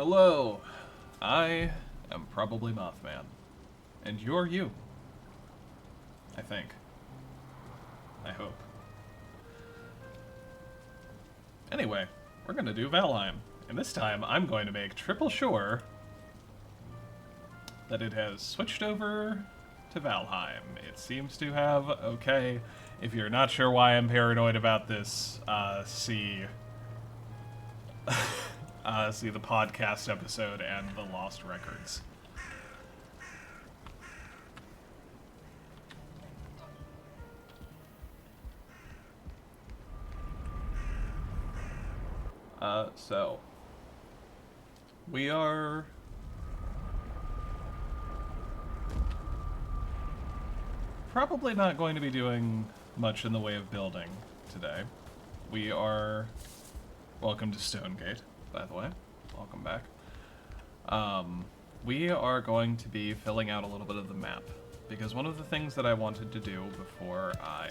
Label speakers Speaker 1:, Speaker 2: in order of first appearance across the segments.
Speaker 1: Hello, I am probably Mothman, and you're you. I think. I hope. Anyway, we're gonna do Valheim, and this time I'm going to make triple sure that it has switched over to Valheim. It seems to have. Okay, if you're not sure why I'm paranoid about this, see the podcast episode and the Lost Records. So we are probably not going to be doing much in the way of building today. We are... Welcome to Stonegate, by the way. Welcome back. We are going to be filling out a little bit of the map, because one of the things that I wanted to do before I,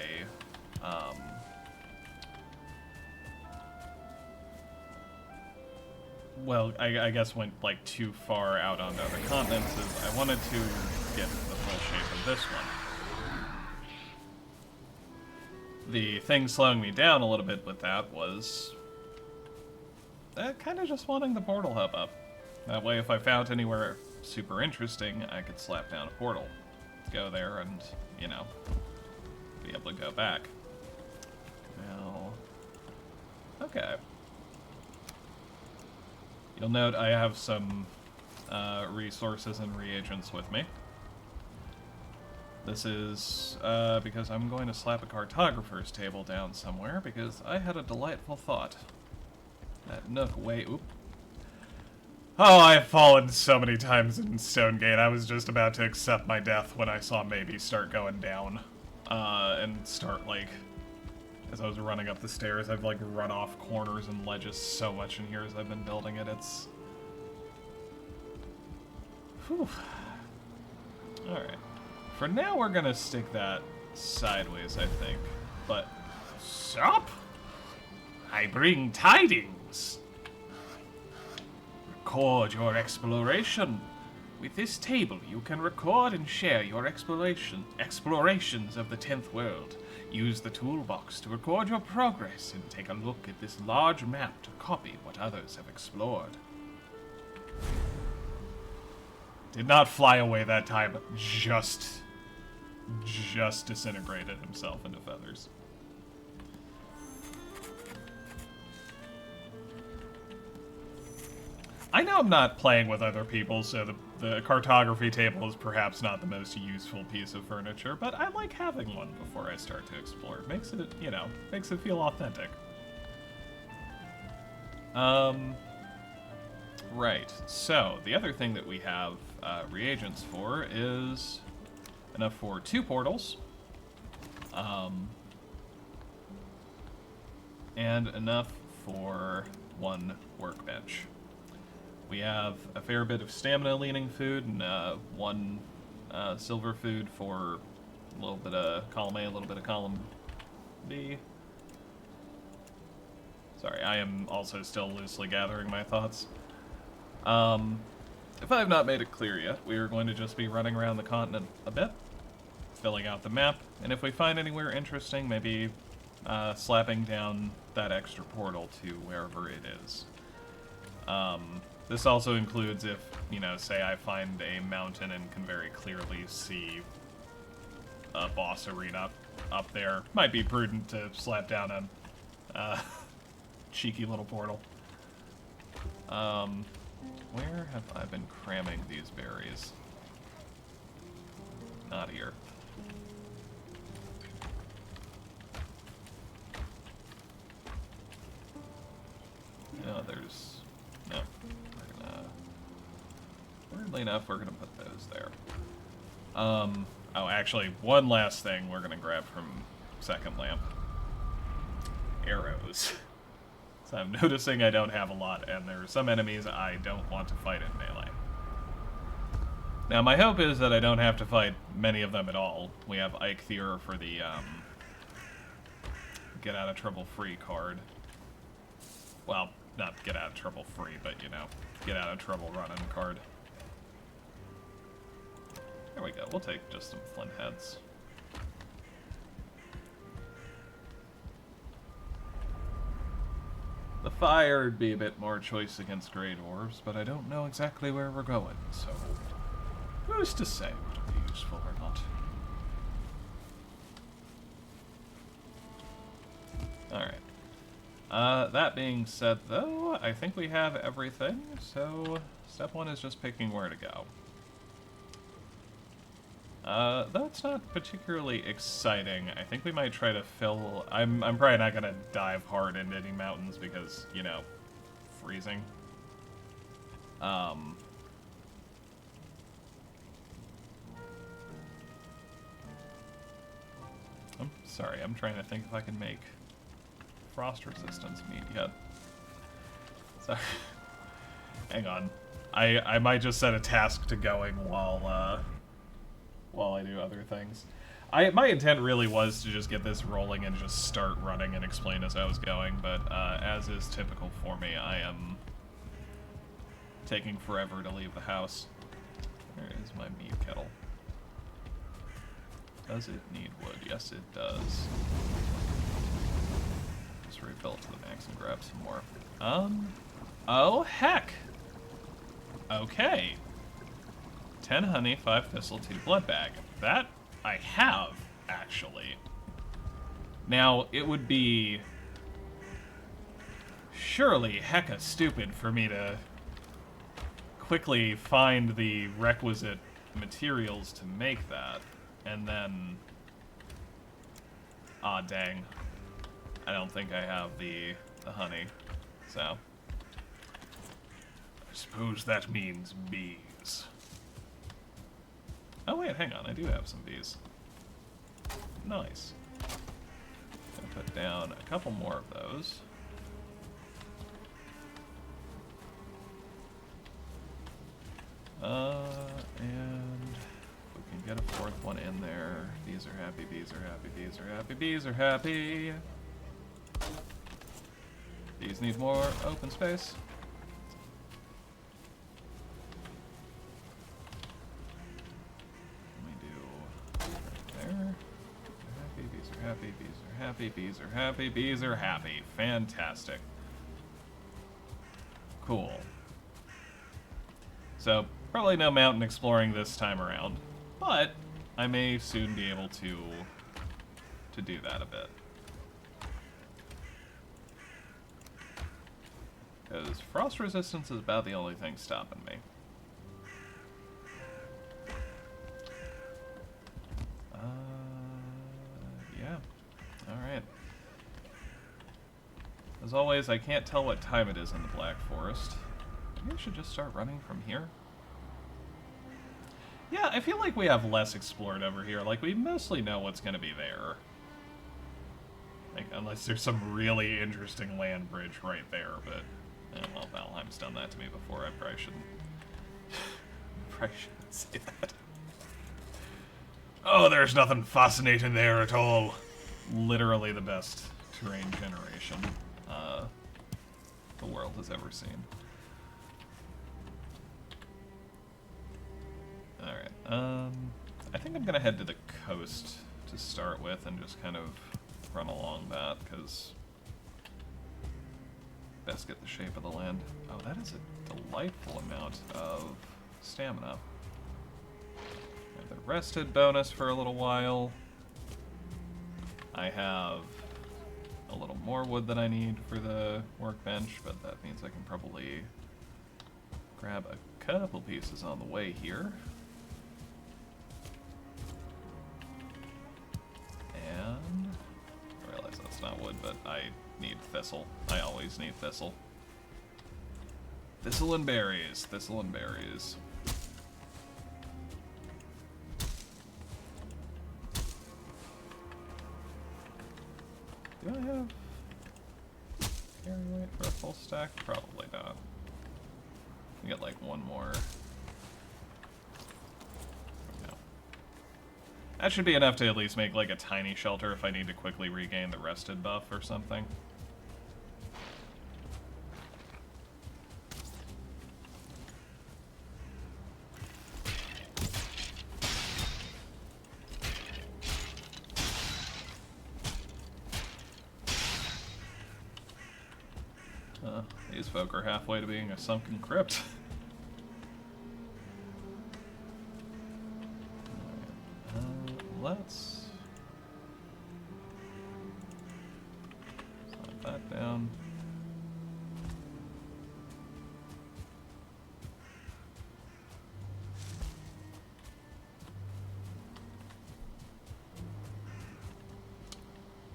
Speaker 1: well, I guess went, like, too far out onto other continents is I wanted to get the full shape of this one. The thing slowing me down a little bit with that was kind of just wanting the portal hub up. That way, if I found anywhere super interesting, I could slap down a portal, go there, and, you know, be able to go back. Now, okay. You'll note I have some resources and reagents with me. This is because I'm going to slap a cartographer's table down somewhere, because I had a delightful thought. That nook way... Oop. Oh, I've fallen so many times in Stonegate. I was just about to accept my death when I saw maybe start going down. And start, like... As I was running up the stairs, I've, like, run off corners and ledges so much in here as I've been building it. It's... Whew. Alright. For now, we're gonna stick that sideways, I think. But... Stop! I bring tidings! Record your exploration. With this table, you can record and share your explorations of the 10th world. Use the toolbox to record your progress and take a look at this large map to copy what others have explored. Did not fly away that time, just disintegrated himself into feathers. I know I'm not playing with other people, so the cartography table is perhaps not the most useful piece of furniture, but I like having one before I start to explore. It makes it, you know, makes it feel authentic. Right. So, the other thing that we have reagents for is enough for 2 portals. And enough for 1 workbench. We have a fair bit of stamina-leaning food and 1 silver food for a little bit of column A, a little bit of column B. Sorry, I am also still loosely gathering my thoughts. If I have not made it clear yet, we are going to just be running around the continent a bit, filling out the map, and if we find anywhere interesting, maybe slapping down that extra portal to wherever it is. This also includes if, you know, say I find a mountain and can very clearly see a boss arena up there. Might be prudent to slap down a cheeky little portal. Where have I been cramming these berries? Not here. No, there's... No. Weirdly enough, we're gonna put those there. Oh, actually, one last thing we're gonna grab from second lamp. Arrows. So I'm noticing I don't have a lot, and there are some enemies I don't want to fight in melee. Now, my hope is that I don't have to fight many of them at all. We have Eikthyr for the, get out of trouble free card. Well, not get out of trouble free, but, you know, get out of trouble running card. There we go. We'll take just some flint heads. The fire would be a bit more choice against Grey Dwarves, but I don't know exactly where we're going, so who's to say what would be useful or not? Alright. That being said, though, I think we have everything, so step one is just picking where to go. Though it's not particularly exciting, I think we might try to fill... I'm probably not gonna dive hard into any mountains because, you know, freezing. I'm sorry, I'm trying to think if I can make frost resistance meat yet. Sorry. Hang on. I might just set a task to going while I do other things. My intent really was to just get this rolling and just start running and explain as I was going, but as is typical for me, I am taking forever to leave the house. Where is my meat kettle? Does it need wood? Yes, it does. Just refill it to the max and grab some more. Oh, heck! Okay. 10 honey, 5 thistle, 2 blood bag. That I have, actually. Now, it would be surely hecka stupid for me to quickly find the requisite materials to make that, and then... Ah, dang. I don't think I have the honey, so... I suppose that means bees. Oh wait, hang on, I do have some bees. Nice. Gonna put down a couple more of those. And we can get a 4th one in there. Bees are happy, bees are happy, bees are happy, bees are happy. Bees need more open space. Happy, bees are happy, bees are happy, bees are happy. Fantastic. Cool. So, probably no mountain exploring this time around, but I may soon be able to do that a bit. Because frost resistance is about the only thing stopping me. Yeah. Alright. As always, I can't tell what time it is in the Black Forest. Maybe I should just start running from here? Yeah, I feel like we have less explored over here. Like, we mostly know what's going to be there. Like, unless there's some really interesting land bridge right there, but... well, Valheim's done that to me before. I probably shouldn't... probably shouldn't say that. Oh, there's nothing fascinating there at all. Literally the best terrain generation the world has ever seen. Alright, I think I'm gonna head to the coast to start with and just kind of run along that, because best get the shape of the land. Oh, that is a delightful amount of stamina. The rested bonus for a little while. I have a little more wood than I need for the workbench, but that means I can probably grab a couple pieces on the way here. And I realize that's not wood, but I need thistle. I always need thistle. Thistle and berries. Thistle and berries. Do I have carry weight for a full stack? Probably not. We get like one more. No. That should be enough to at least make like a tiny shelter if I need to quickly regain the rested buff or something. These folk are halfway to being a sunken crypt. Let's slide that down.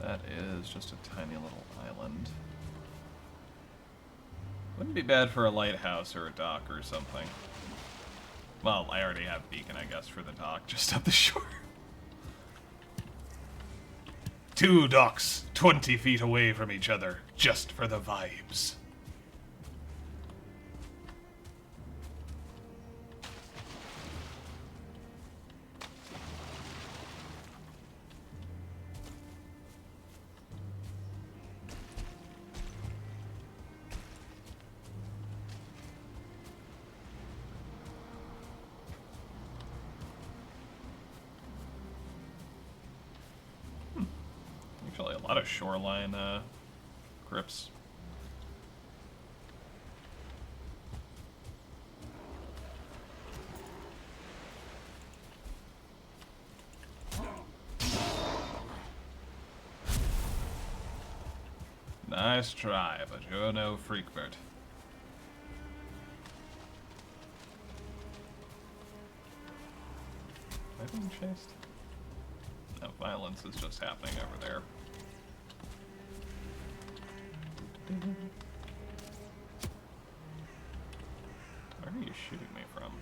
Speaker 1: That is just a tiny little island. Wouldn't be bad for a lighthouse or a dock or something. Well, I already have beacon, I guess, for the dock just up the shore. 2 docks, 20 feet away from each other, just for the vibes. Actually, a lot of shoreline crypts. Nice try, but you're no freakbird. Am I being chased? No, violence is just happening over there. Where are you shooting me from?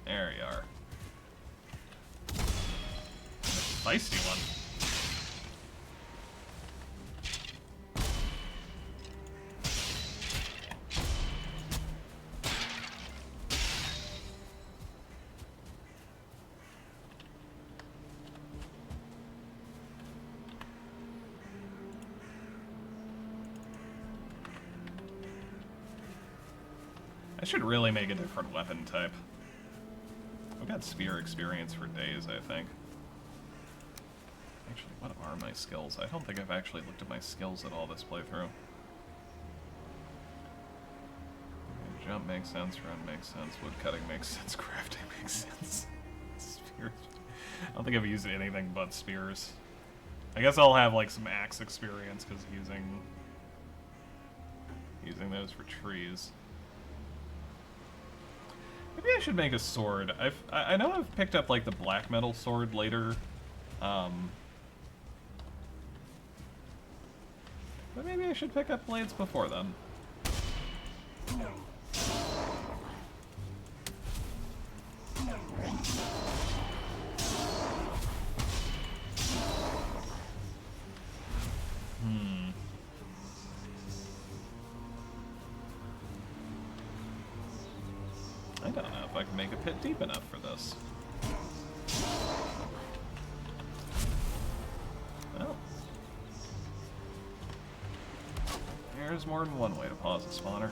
Speaker 1: There you are. Feisty one. I should really make a different weapon type. I've got spear experience for days, I think. Actually, what are my skills? I don't think I've actually looked at my skills at all this playthrough. Okay, jump makes sense, run makes sense, woodcutting makes sense, crafting makes sense. Spears. I don't think I've used anything but spears. I guess I'll have like some axe experience because using those for trees. Maybe I should make a sword. I know I've picked up like the black metal sword later. But maybe I should pick up blades before then. I don't know if I can make a pit deep enough for this. Well, there's more than one way to pause a spawner.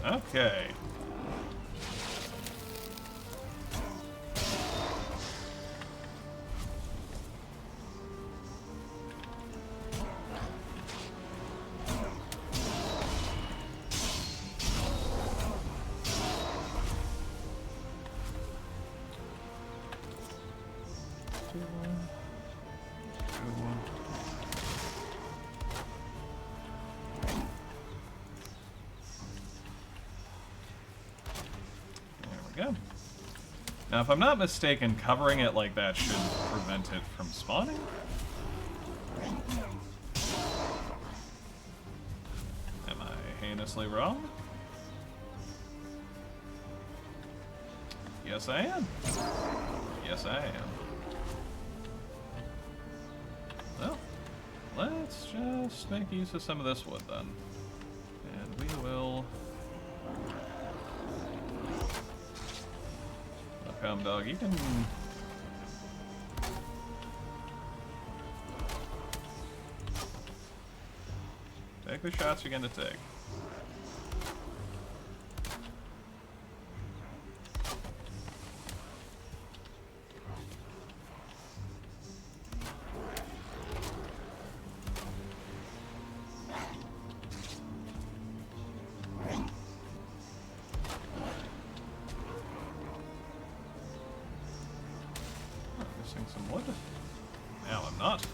Speaker 1: Okay. Go. Now, if I'm not mistaken, covering it like that should prevent it from spawning. Am I heinously wrong? Yes, I am. Yes, I am. Well, let's just make use of some of this wood then. And we will... Chrome Dog. You can... take the shots you're gonna take. Missing some wood. Now I'm not.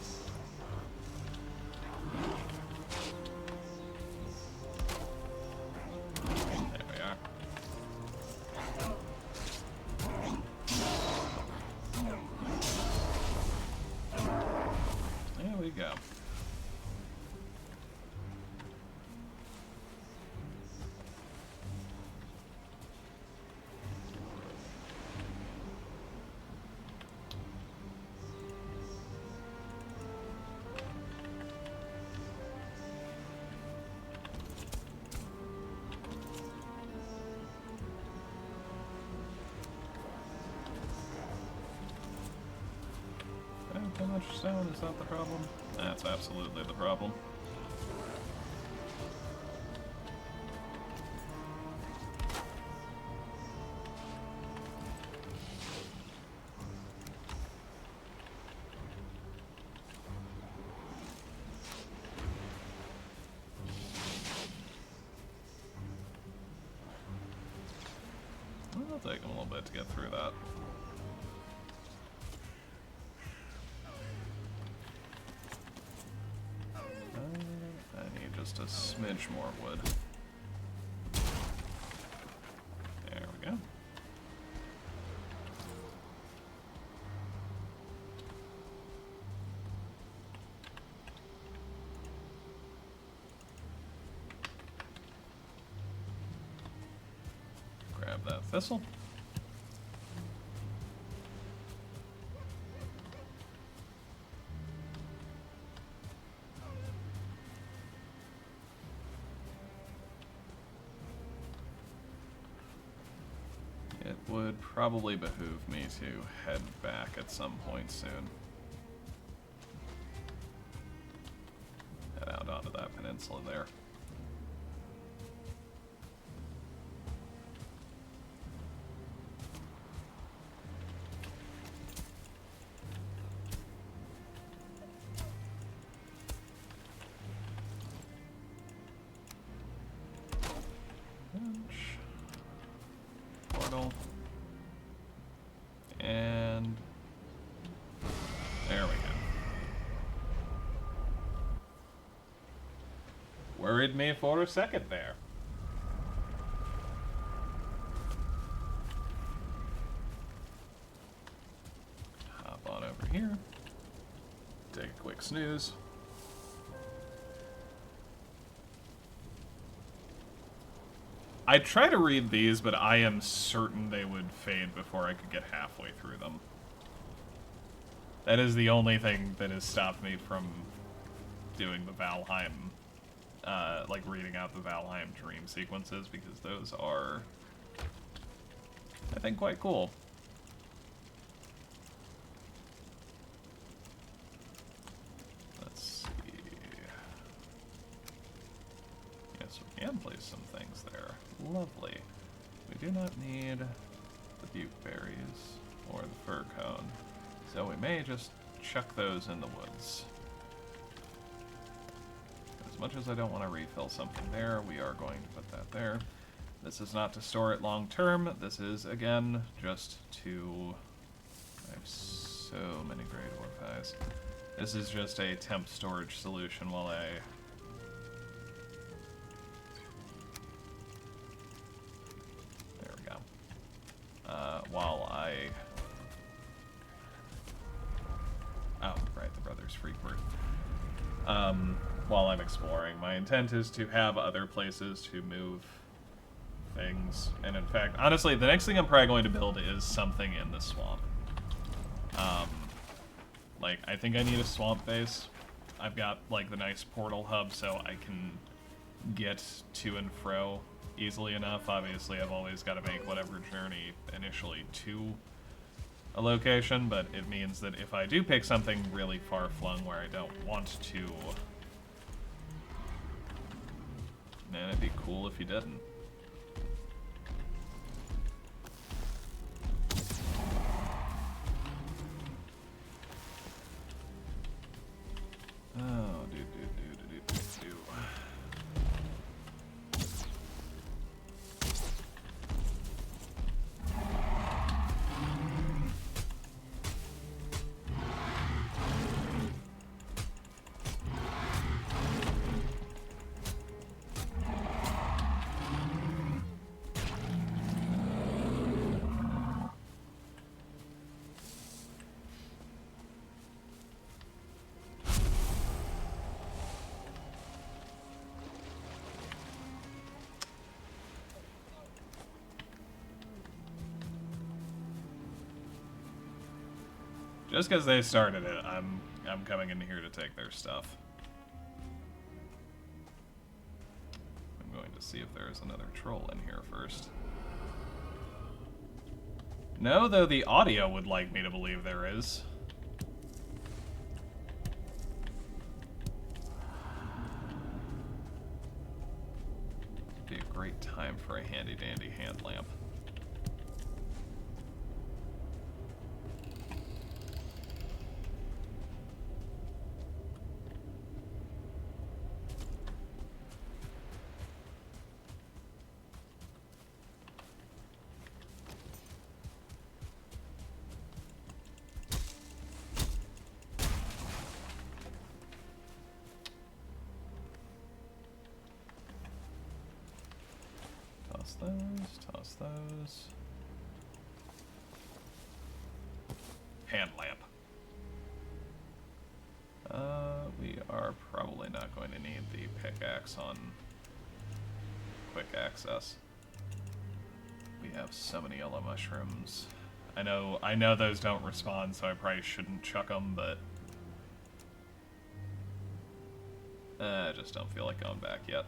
Speaker 1: There we are. There we go. Too much stone, is that the problem? That's absolutely the problem. It'll take a little bit to get through that. Just a smidge more wood. There we go. Grab that thistle. It would probably behoove me to head back at some point soon. Head out onto that peninsula there. Portal. And there we go. Worried me for a second there. Hop on over here. Take a quick snooze. I'd try to read these, but I am certain they would fade before I could get halfway through them. That is the only thing that has stopped me from doing the Valheim, like reading out the Valheim dream sequences, because those are, I think, quite cool. Let's see. Yes, we can place some things there. Lovely. We do not need the butte berries or the fir cone, so we may just chuck those in the woods. As much as I don't want to refill something there, we are going to put that there. This is not to store it long term. This is, again, just to... I have so many great orphies. This is just a temp storage solution while I... There we go. While I... Oh, right, the Brothers Freakbird. While I'm exploring. My intent is to have other places to move things. And in fact, honestly, the next thing I'm probably going to build is something in the swamp. Like, I think I need a swamp base. I've got, like, the nice portal hub, so I can get to and fro easily enough. Obviously, I've always got to make whatever journey initially to a location, but it means that if I do pick something really far-flung where I don't want to... Man, it'd be cool if you didn't. Oh, do. Just because they started it, I'm coming in here to take their stuff. I'm going to see if there is another troll in here first. No, though the audio would like me to believe there is. Be a great time for a handy-dandy hand lamp. Toss those. Hand lamp. We are probably not going to need the pickaxe on quick access. We have so many yellow mushrooms. I know those don't respond, so I probably shouldn't chuck them, but I just don't feel like going back yet.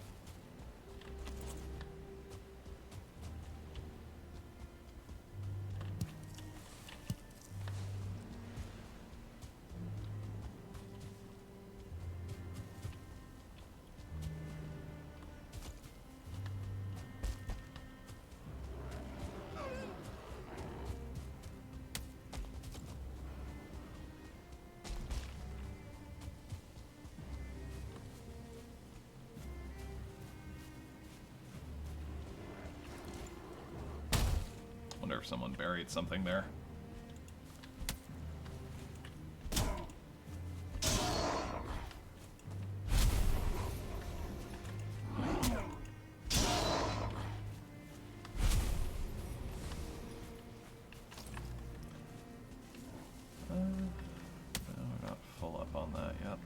Speaker 1: If someone buried something there. We're not full up on that yet.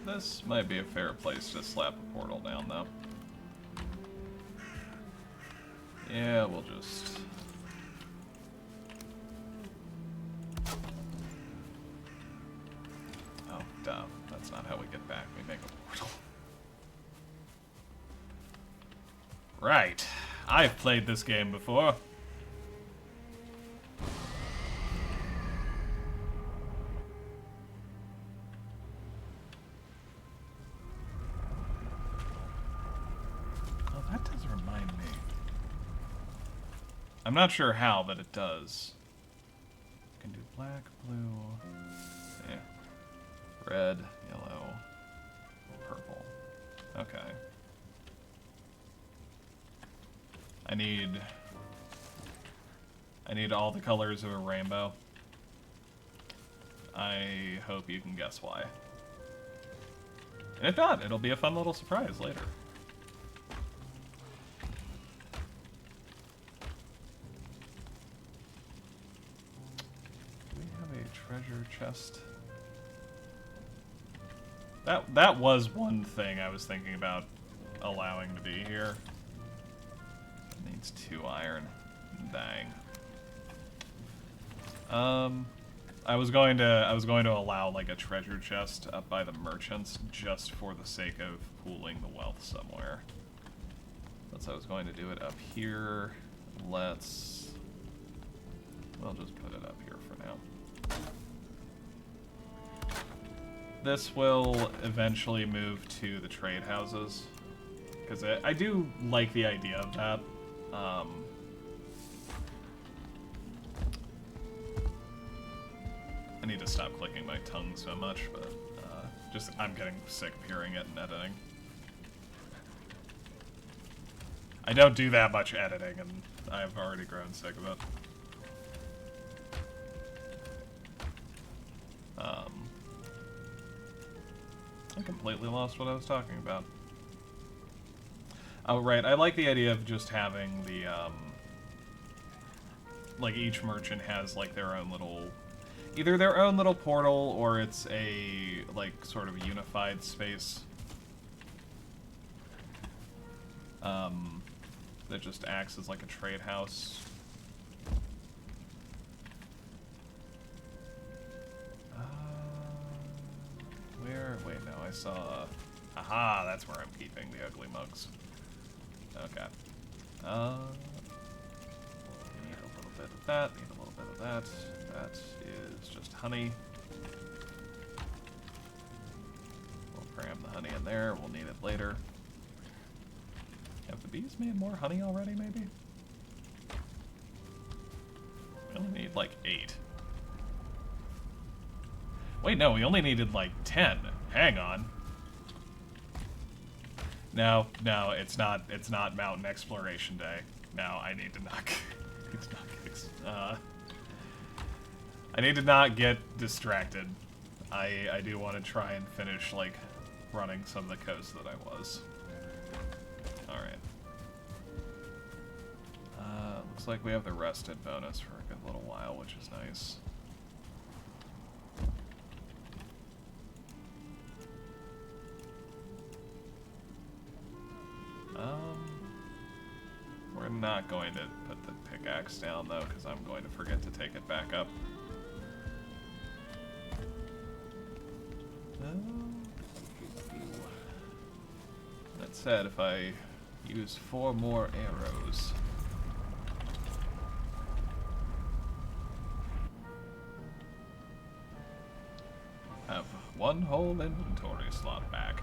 Speaker 1: This might be a fair place to slap a portal down, though. Yeah, we'll just... Oh, duh. That's not how we get back. We make a portal. Right. I've played this game before. I'm not sure how, but it does. Can do black, blue, yeah, red, yellow, purple. Okay. I need all the colors of a rainbow. I hope you can guess why. And if not, it'll be a fun little surprise later. Do we have a treasure chest? That was one thing I was thinking about allowing to be here. It needs 2 iron. Dang. I was going to allow like a treasure chest up by the merchants just for the sake of pooling the wealth somewhere. But I was going to do it up here. We'll just put it up here for now. This will eventually move to the trade houses, because I do like the idea of that. I need to stop clicking my tongue so much, but just I'm getting sick of hearing it and editing. I don't do that much editing, and I've already grown sick of it. I completely lost what I was talking about. Oh, right. I like the idea of just having the, like, each merchant has, like, their own little... Either their own little portal, or it's a, like, sort of unified space. That just acts as, like, a trade house. Wait, no, I saw... Aha, that's where I'm keeping the ugly mugs. Okay. Need a little bit of that, need a little bit of that. That is just honey. We'll cram the honey in there, we'll need it later. Have the bees made more honey already, maybe? We only need, like, 8. Wait, no, we only needed, like, 10. Hang on. No, it's not Mountain Exploration Day. Now I need to not I need to not get distracted. I do want to try and finish, like, running some of the coast that I was. Alright. Looks like we have the rested bonus for a good little while, which is nice. We're not going to put the pickaxe down, though, because I'm going to forget to take it back up. That said, if I use 4 more arrows... have 1 whole inventory slot back.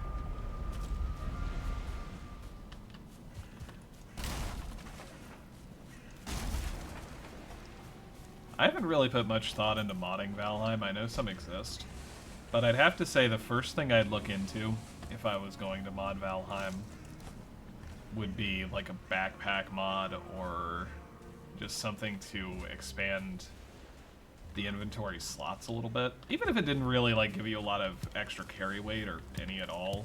Speaker 1: I haven't really put much thought into modding Valheim. I know some exist. But I'd have to say the first thing I'd look into, if I was going to mod Valheim, would be like a backpack mod or just something to expand the inventory slots a little bit. Even if it didn't really like give you a lot of extra carry weight or any at all.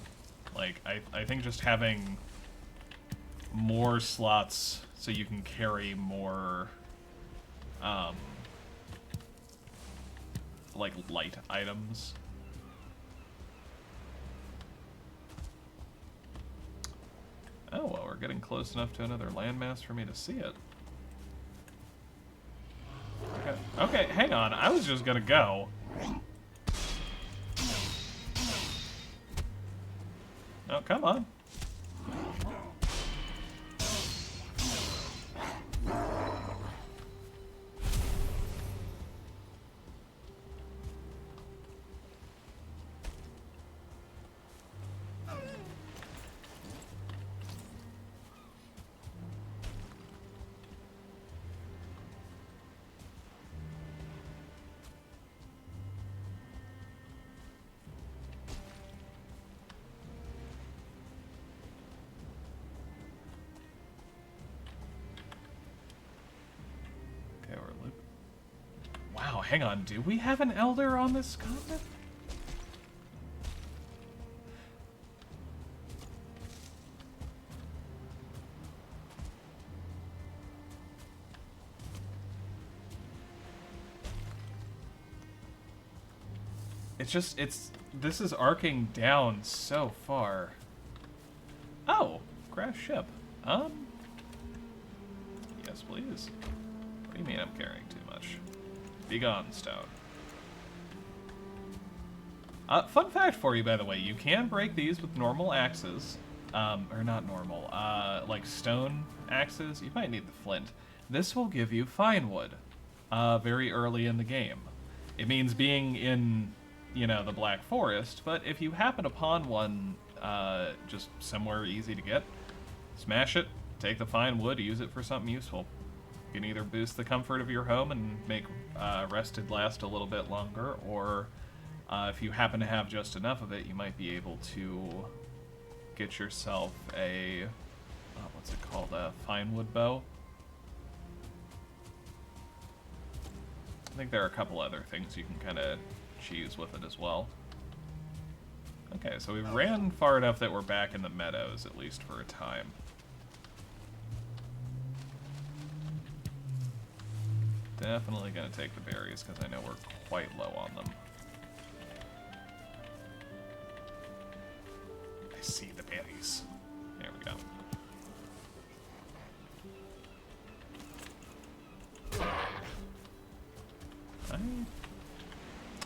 Speaker 1: Like, I think just having more slots so you can carry more... like, light items. Oh, well, we're getting close enough to another landmass for me to see it. Okay, hang on. I was just gonna go. Oh, come on. hang on. Do we have an elder on this continent? This is arcing down so far. Oh, crash ship. Yes, please. What do you mean I'm carrying too much? Be gone, stone. Fun fact for you, by the way, you can break these with normal axes. Or not normal, like stone axes. You might need the flint. This will give you fine wood, very early in the game. It means being in, you know, the Black Forest, but if you happen upon one, just somewhere easy to get, smash it, take the fine wood, use it for something useful. You can either boost the comfort of your home and make rested last a little bit longer, or if you happen to have just enough of it, you might be able to get yourself a, what's it called, a fine wood bow. I think there are a couple other things you can kind of cheese with it as well. Okay, so we ran far enough that we're back in the meadows, at least for a time. Definitely going to take the berries, because I know we're quite low on them. I see the berries. There we go.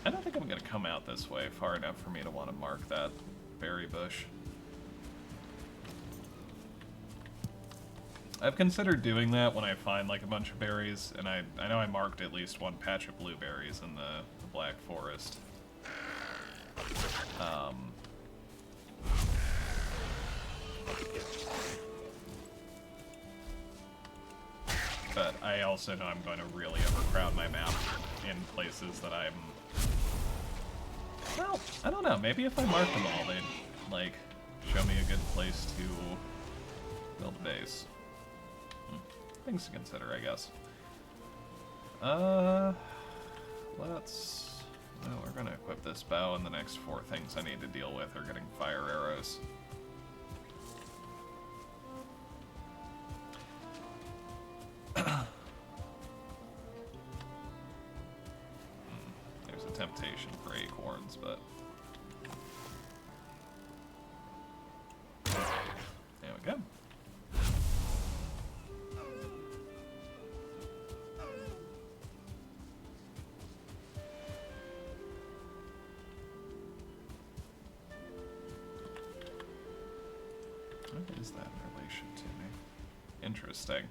Speaker 1: I don't think I'm going to come out this way far enough for me to want to mark that berry bush. I've considered doing that when I find like a bunch of berries, and I know I marked at least one patch of blueberries in the Black Forest. But I also know I'm going to really overcrowd my map in places that I'm... Well, I don't know. Maybe if I mark them all, they'd, like, show me a good place to build a base. Things to consider, I guess. Let's... No, we're gonna equip this bow, and the next 4 things I need to deal with are getting fire arrows. There's a temptation for acorns, but... There we go. What is that in relation to me? Interesting.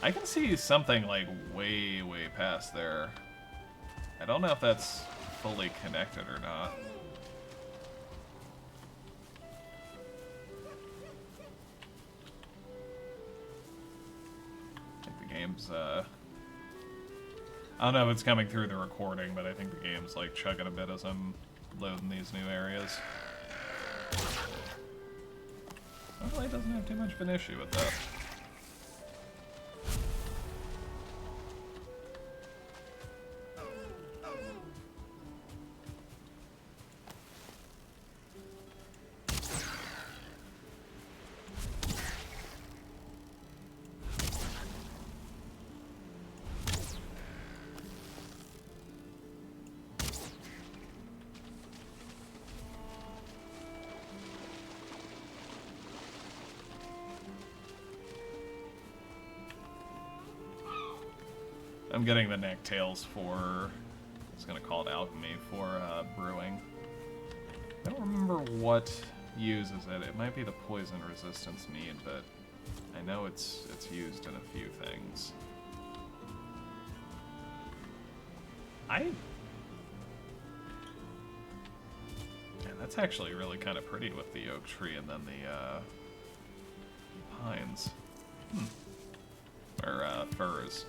Speaker 1: I can see something like way, way past there. I don't know if that's fully connected or not. I think the game's, I don't know if it's coming through the recording, but I think the game's like chugging a bit as I'm loading these new areas. Hopefully it doesn't have too much of an issue with that. I'm getting the necktails for, I was going to call it alchemy, for brewing. I don't remember what uses it. It might be the poison resistance need, but I know it's used in a few things. Yeah, that's actually really kind of pretty with the oak tree and then the pines. Or firs.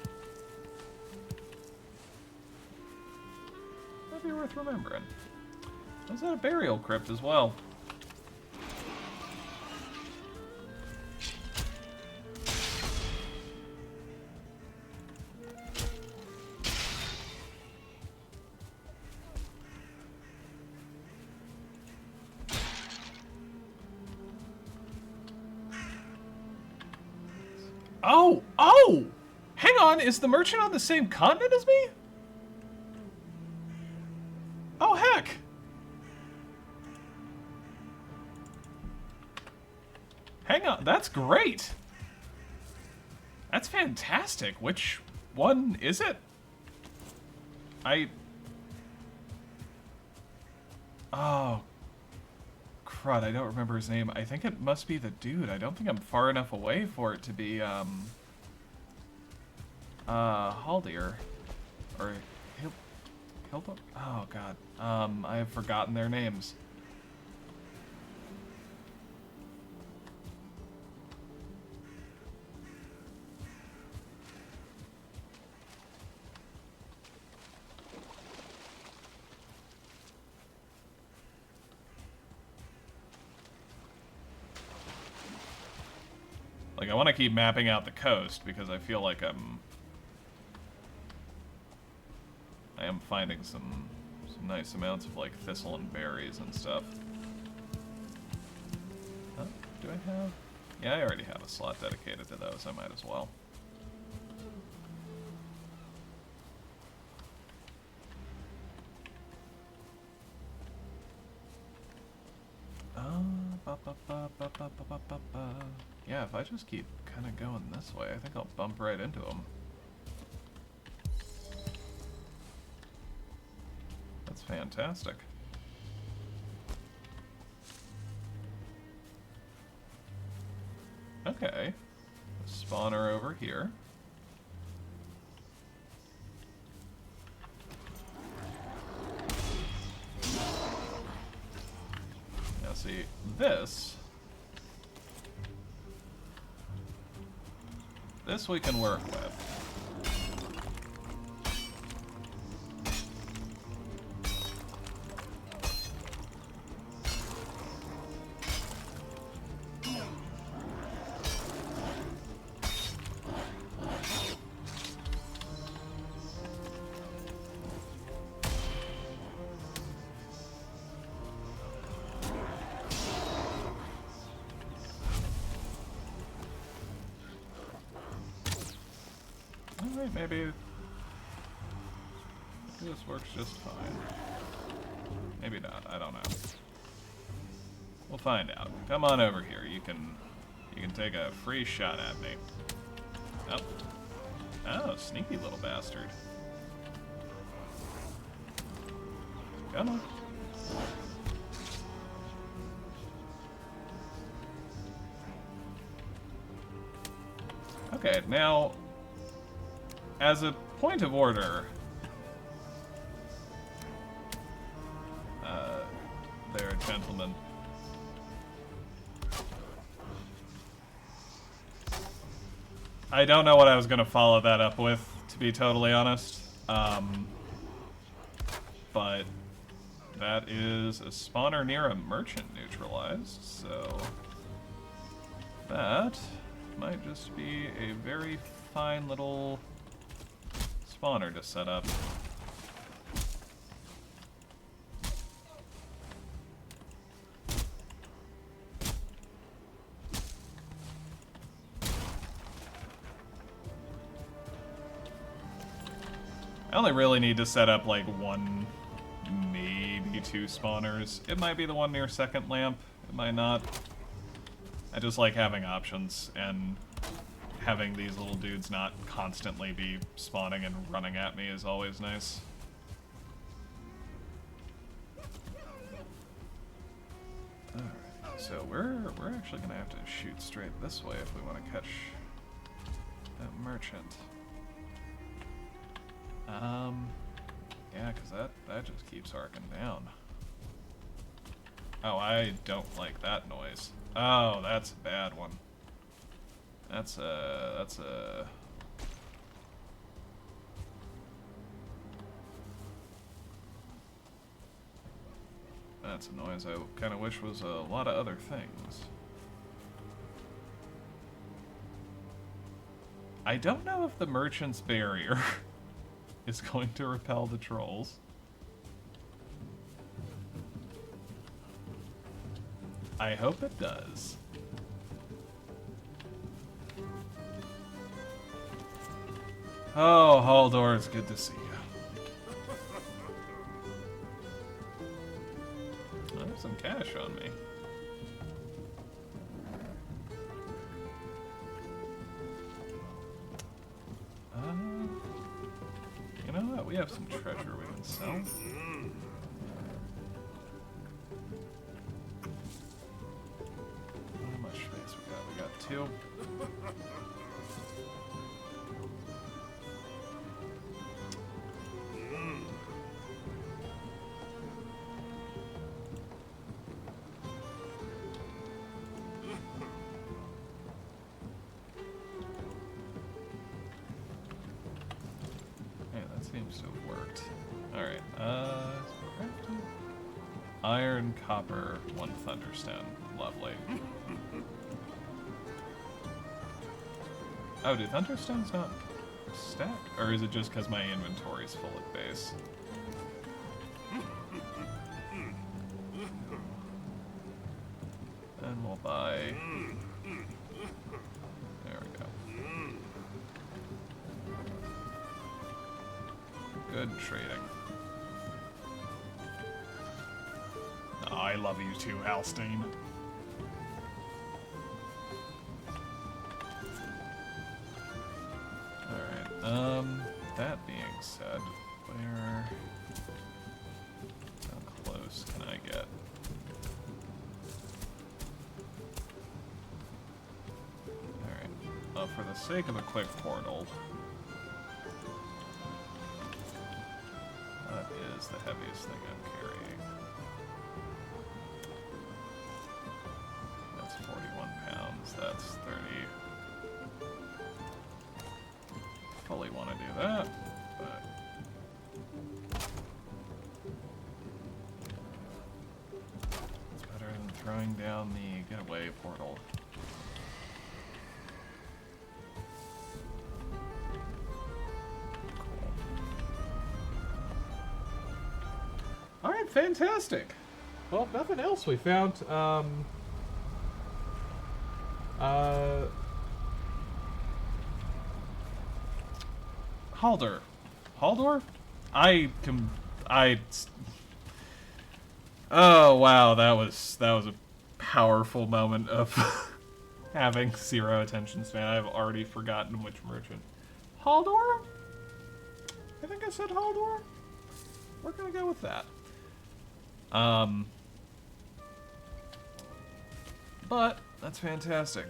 Speaker 1: That'd be worth remembering. Was that a burial crypt as well? Oh! Oh! Hang on, is the merchant on the same continent as me? Oh, heck! Hang on, that's great! That's fantastic. Which one is it? Oh, crud, I don't remember his name. I think it must be the dude. I don't think I'm far enough away for it to be, Haldir. Or, Hilda? Oh, God. I have forgotten their names. Like, I want to keep mapping out the coast because I feel like I am finding some nice amounts of, like, thistle and berries and stuff. Huh? Do I have? Yeah, I already have a slot dedicated to those. I might as well. Yeah, if I just keep kind of going this way, I think I'll bump right into them. That's fantastic. Okay. Spawner over here. Now see, this we can work with. Alright, maybe this works just fine. Maybe not, I don't know. We'll find out. Come on over here. You can take a free shot at me. Oh. Oh, sneaky little bastard. Come on. Okay, now, as a point of order, there, gentlemen. I don't know what I was going to follow that up with, to be totally honest. But that is a spawner near a merchant neutralized, so that might just be a very fine little spawner to set up. I only really need to set up like one, maybe two spawners. It might be the one near second lamp, it might not. I just like having options and having these little dudes not constantly be spawning and running at me is always nice. Alright, so we're actually gonna have to shoot straight this way if we want to catch that merchant. Yeah, because that just keeps arcing down. Oh, I don't like that noise. Oh, that's a bad one. That's a... That's a noise I kind of wish was a lot of other things. I don't know if the merchant's barrier is going to repel the trolls. I hope it does. Oh, Haldor, it's good to see you. I have some cash on me. You know what? We have some treasure we can sell. How much space we got? We got 2. Seems to have worked. Alright, iron, copper, 1 thunderstone. Lovely. Oh, do thunderstones not stack? Or is it just because my inventory's full at base? And we'll buy... There we go. Good trading. Oh, I love you too, Halstein. Alright, that being said, how close can I get? Alright, well, for the sake of a quick portal, that is the heaviest thing I'm carrying. That's 41 pounds, that's 30. Fully want to do that, but it's better than throwing down the getaway portal. Cool. Alright, fantastic. Well, if nothing else, we found Haldor. Haldor? Oh wow, that was a powerful moment of having 0 attention span. I've already forgotten which merchant. Haldor? I think I said Haldor. We're gonna go with that. But that's fantastic.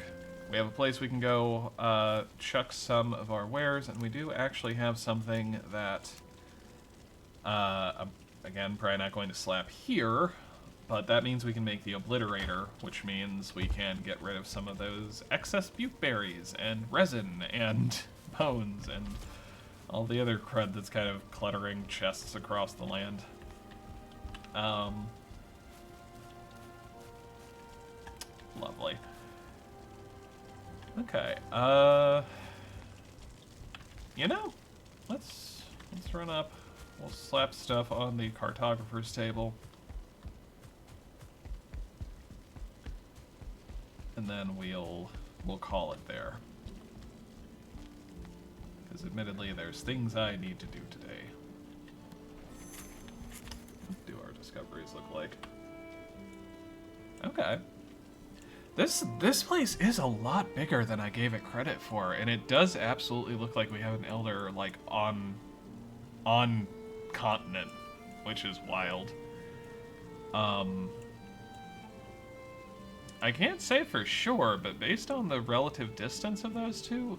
Speaker 1: We have a place we can go chuck some of our wares, and we do actually have something that, again, probably not going to slap here, but that means we can make the Obliterator, which means we can get rid of some of those excess buke berries, and resin, and bones, and all the other crud that's kind of cluttering chests across the land. Lovely. Okay, you know, let's run up. We'll slap stuff on the cartographer's table. And then we'll call it there. Because admittedly, there's things I need to do today. What do our discoveries look like? Okay. This place is a lot bigger than I gave it credit for, and it does absolutely look like we have an elder, like, on continent, which is wild. I can't say for sure, but based on the relative distance of those two,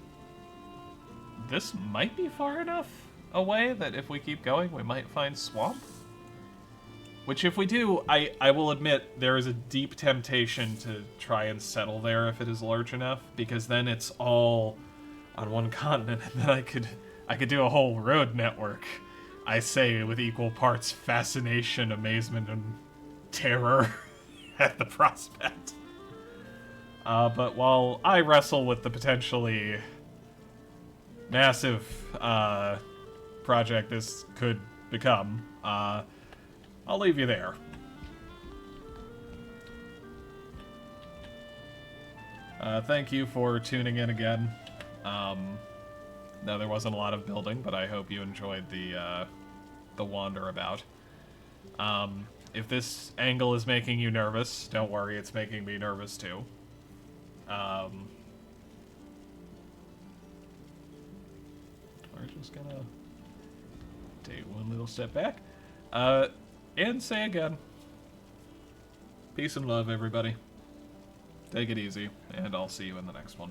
Speaker 1: this might be far enough away that if we keep going, we might find swamp. Which, if we do, I will admit there is a deep temptation to try and settle there if it is large enough, because then it's all on one continent, and then I could do a whole road network. I say with equal parts fascination, amazement, and terror at the prospect. But while I wrestle with the potentially massive project this could become, I'll leave you there. Thank you for tuning in again. No, there wasn't a lot of building, but I hope you enjoyed the wander about. If this angle is making you nervous, don't worry, it's making me nervous too. We're just gonna take one little step back. And say again, peace and love, everybody. Take it easy, and I'll see you in the next one.